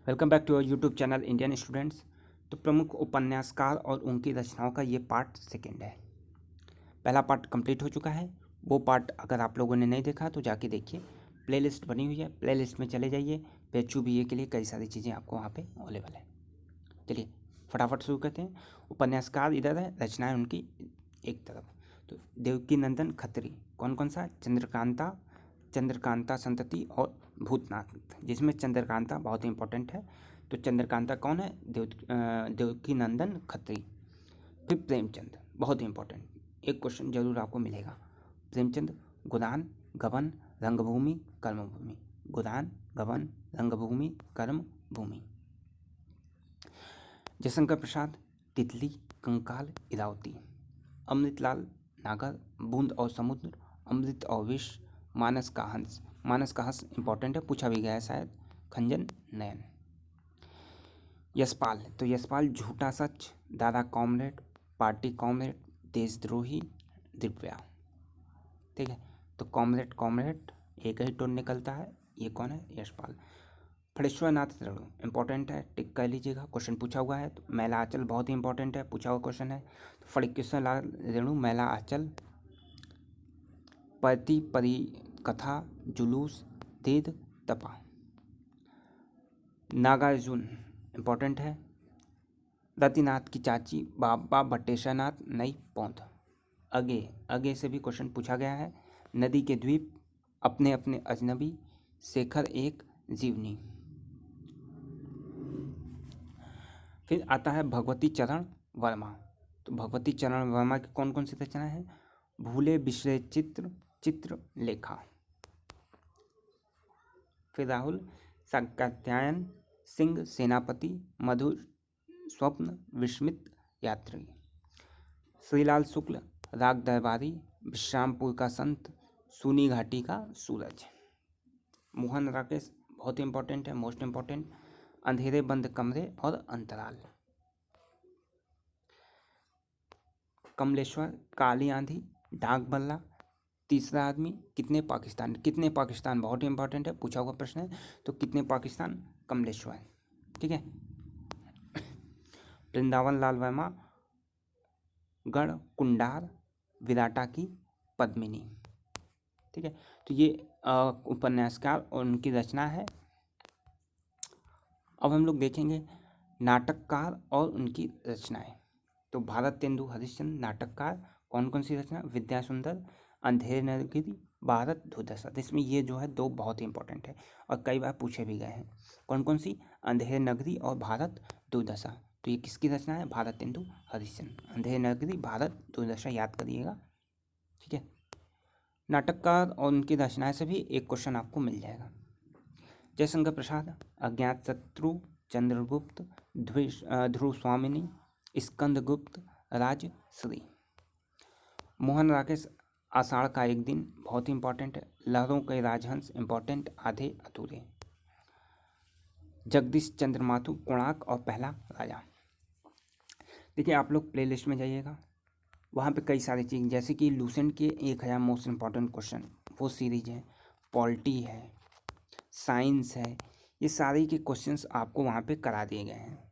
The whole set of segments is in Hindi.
Welcome back to your YouTube channel Indian students. तो प्रमुख उपन्यासकार और उनकी रचनाओं का ये पार्ट सेकंड है। पहला पार्ट कंप्लीट हो चुका है। वो पार्ट अगर आप लोगों ने नहीं देखा तो जाके देखिए, प्लेलिस्ट बनी हुई है, प्लेलिस्ट में चले जाइए। पेचू बी ए के लिए कई सारी चीज़ें आपको वहाँ पे अवेलेबल है। चलिए फटाफट शुरू करते हैं। उपन्यासकार इधर है, रचनाएँ उनकी एक तरफ। तो देवकी नंदन खत्री, कौन कौन सा? चंद्रकांता संतति और भूतनाथ, जिसमें चंद्रकांता बहुत ही इंपॉर्टेंट है। तो चंद्रकांता कौन है? देवकी नंदन खत्री। फिर प्रेमचंद, बहुत ही इंपॉर्टेंट, एक क्वेश्चन जरूर आपको मिलेगा। प्रेमचंद गोदान, गबन, रंगभूमि, कर्मभूमि। गोदान, गबन, रंगभूमि, कर्मभूमि। जयशंकर प्रसाद तितली, कंकाल, इरावती। अमृतलाल नागर बूंद और समुद्र, अमृत और विष, मानस का हंस। मानस का हंस इंपॉर्टेंट है, पूछा भी गया है शायद। खंजन नयन। यशपाल, तो यशपाल झूठा सच, दादा कॉमरेड, पार्टी कॉमरेड, देशद्रोही, दिव्या। ठीक है, तो कॉमरेड कॉमरेड एक ही टोन निकलता है। ये कौन है? यशपाल। फणेश्वर नाथ रेणु इंपॉर्टेंट है, टिक कर लीजिएगा, क्वेश्चन पूछा हुआ है। तो मैला आंचल बहुत ही इंपॉर्टेंट है, पूछा हुआ क्वेश्चन है। तो फणेश्वर लाल रेणु, मैला आंचल, पति परी कथा, जुलूस, तीर्थ, तपा। नागार्जुन इंपॉर्टेंट है। रतिनाथ की चाची, बाबा बटेश्वर नाथ, नई पौंध। अगे, अगे से भी क्वेश्चन पूछा गया है। नदी के द्वीप, अपने अपने अजनबी, शेखर एक, जीवनी। फिर आता है भगवती चरण वर्मा। तो भगवती चरण वर्मा की कौन कौन सी रचना है? भूले बिसरे चित्र, चित्र लेखा। फिर राहुल साकात्यायन सिंह सेनापति, मधुर स्वप्न, विस्मित यात्री। श्रीलाल शुक्ल राग दरबारी, विश्रामपुर का संत, सूनी घाटी का सूरज। मोहन राकेश बहुत इंपॉर्टेंट है, मोस्ट इंपॉर्टेंट, अंधेरे बंद कमरे और अंतराल। कमलेश्वर काली आंधी, डाक बल्ला, तीसरा आदमी, कितने पाकिस्तान। कितने पाकिस्तान बहुत इंपॉर्टेंट है, पूछा हुआ प्रश्न है। तो कितने पाकिस्तान, कमलेश्वर। ठीक है। वृंदावन लाल वर्मा, गढ़ कुंडार, विराटा की पद्मिनी। ठीक है, तो ये उपन्यासकार और उनकी रचना है। अब हम लोग देखेंगे नाटककार और उनकी रचनाएं। तो भारत तेंदु हरिश्चंद्र नाटककार, कौन कौन सी रचना? विद्यासुंदर, अंधेरे नगरी, भारत दुर्दशा। इसमें ये जो है दो बहुत ही इंपॉर्टेंट है और कई बार पूछे भी गए हैं। कौन कौन सी? अंधेरे नगरी और भारत दुर्दशा। तो ये किसकी रचना है? भारत तेंदु हरिश्चंद्र। अंधेरे नगरी, भारत दुर्दशा याद करिएगा। ठीक है, नाटककार और उनकी रचनाएं से भी एक क्वेश्चन आपको मिल जाएगा। जयशंकर प्रसाद अज्ञात शत्रु, चंद्रगुप्त, ध्रुव स्वामिनी, स्कंदगुप्त, राजश्री। मोहन राकेश आषाढ़ का एक दिन बहुत ही इंपॉर्टेंट है। लहरों के राजहंस इंपॉर्टेंट, आधे अधूरे। जगदीश चंद्र माथुर कोणार्क और पहला राजा। देखिए आप लोग प्लेलिस्ट में जाइएगा, वहाँ पे कई सारी चीज़, जैसे कि लूसेंट के 1000 मोस्ट इंपॉर्टेंट क्वेश्चन, वो सीरीज है। पॉलिटी है, साइंस है, ये सारे के क्वेश्चंस आपको वहाँ पे करा दिए गए हैं।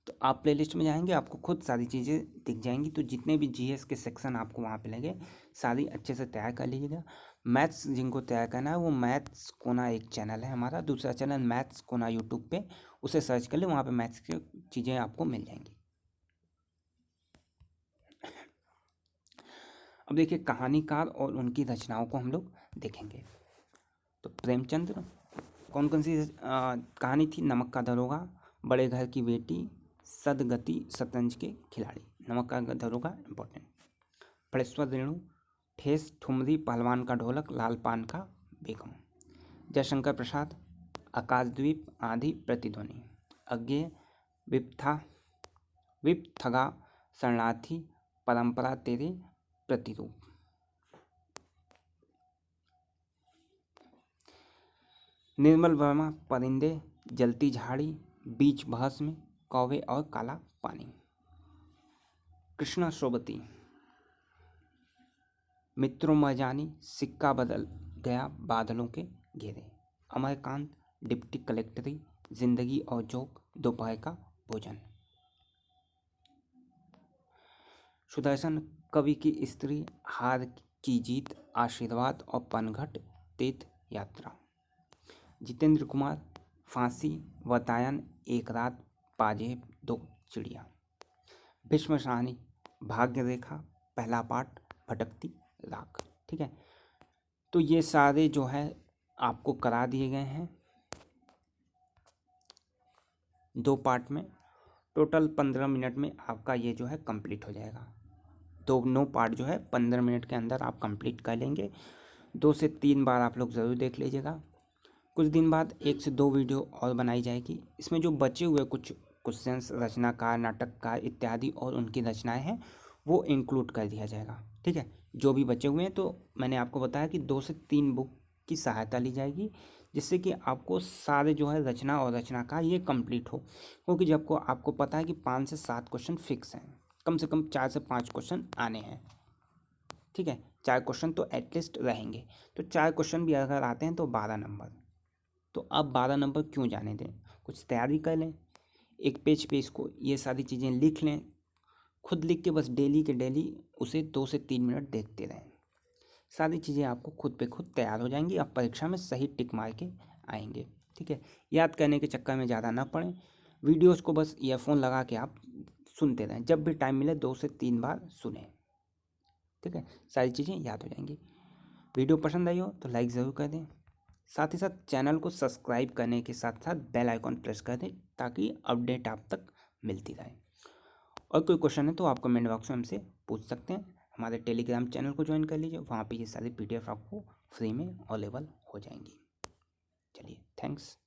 तो आप प्लेलिस्ट में जाएंगे, आपको खुद सारी चीज़ें दिख जाएंगी। तो जितने भी जीएस के सेक्शन आपको वहाँ पे लगे, सारी अच्छे से तैयार कर लीजिएगा। मैथ्स जिनको तैयार करना है वो मैथ्स कोना एक चैनल है हमारा, दूसरा चैनल मैथ्स कोना यूट्यूब पे, उसे सर्च कर ले, वहाँ पे मैथ्स की चीज़ें आपको मिल जाएंगी। अब देखिए कहानीकार और उनकी रचनाओं को हम लोग देखेंगे। तो प्रेमचंद, कौन कौन सी कहानी थी? नमक का दरोगा, बड़े घर की बेटी, सदगति, शतरंज के खिलाड़ी। नमक का दरोगा इंपॉर्टेंट। फणेश्वर रेणु, ठेस ठुमरी, पहलवान का ढोलक, लाल पान का बेगम। जयशंकर प्रसाद आकाशद्वीप, आंधी, प्रतिध्वनि। अज्ञेय विपथगा, शरणार्थी, परंपरा तेरे प्रतिरूप। निर्मल वर्मा परिंदे, जलती झाड़ी, बीच बहस में, कौवे और काला पानी। कृष्णा सोबती मित्रों में जानी, सिक्का बदल गया बादलों के घेरे। अमरकांत डिप्टी कलेक्टरी, जिंदगी और जोक, दोपहर का भोजन। सुदर्शन कवि की स्त्री, हार की जीत, आशीर्वाद और पनघट, तीर्थ यात्रा। जितेंद्र कुमार, फांसी, वातायन, एक रात, पाजेब, दो चिड़िया। भीष्म साहनी, भाग्य रेखा, पहला पाठ, भटकती राख। ठीक है, तो ये सारे जो है आपको करा दिए गए हैं 2 पार्ट में। टोटल 15 मिनट में आपका ये जो है कंप्लीट हो जाएगा। दोनों पार्ट जो है 15 मिनट के अंदर आप कंप्लीट कर लेंगे। 2 से 3 बार आप लोग ज़रूर देख लीजिएगा। कुछ दिन बाद 1 से 2 वीडियो और बनाई जाएगी। इसमें जो बचे हुए कुछ क्वेश्चंस, रचनाकार, नाटककार इत्यादि और उनकी रचनाएं हैं वो इंक्लूड कर दिया जाएगा। ठीक है, जो भी बचे हुए हैं, तो मैंने आपको बताया कि 2 से 3 बुक की सहायता ली जाएगी, जिससे कि आपको सारे जो है रचना और रचनाकार ये कंप्लीट हो। क्योंकि जब को आपको पता है कि 5 से 7 क्वेश्चन फिक्स हैं, कम से कम 4 से 5 क्वेश्चन आने हैं। ठीक है, 4 क्वेश्चन तो एटलीस्ट रहेंगे। तो 4 क्वेश्चन भी अगर आते हैं तो 12 नंबर। तो अब 12 नंबर क्यों जाने दें, कुछ तैयारी कर लें, एक पेज पे इसको ये सारी चीज़ें लिख लें, खुद लिख के बस डेली के डेली उसे 2 से 3 मिनट देखते रहें। सारी चीज़ें आपको खुद पे खुद तैयार हो जाएंगी, आप परीक्षा में सही टिक मार के आएंगे। ठीक है, याद करने के चक्कर में ज़्यादा ना पड़ें, वीडियोज़ को बस ईयरफोन लगा के आप सुनते रहें, जब भी टाइम मिले 2 से 3 बार सुनें। ठीक है, सारी चीज़ें याद हो जाएंगी। वीडियो पसंद आई हो तो लाइक ज़रूर कर दें, साथ ही साथ चैनल को सब्सक्राइब करने के साथ साथ बेल आइकॉन प्रेस कर दें, ताकि अपडेट आप तक मिलती रहे। और कोई क्वेश्चन है तो आप कमेंट बॉक्स में हमसे पूछ सकते हैं। हमारे टेलीग्राम चैनल को ज्वाइन कर लीजिए, वहाँ पे ये सारी PDF आपको फ्री में अवेलेबल हो जाएंगी। चलिए, थैंक्स।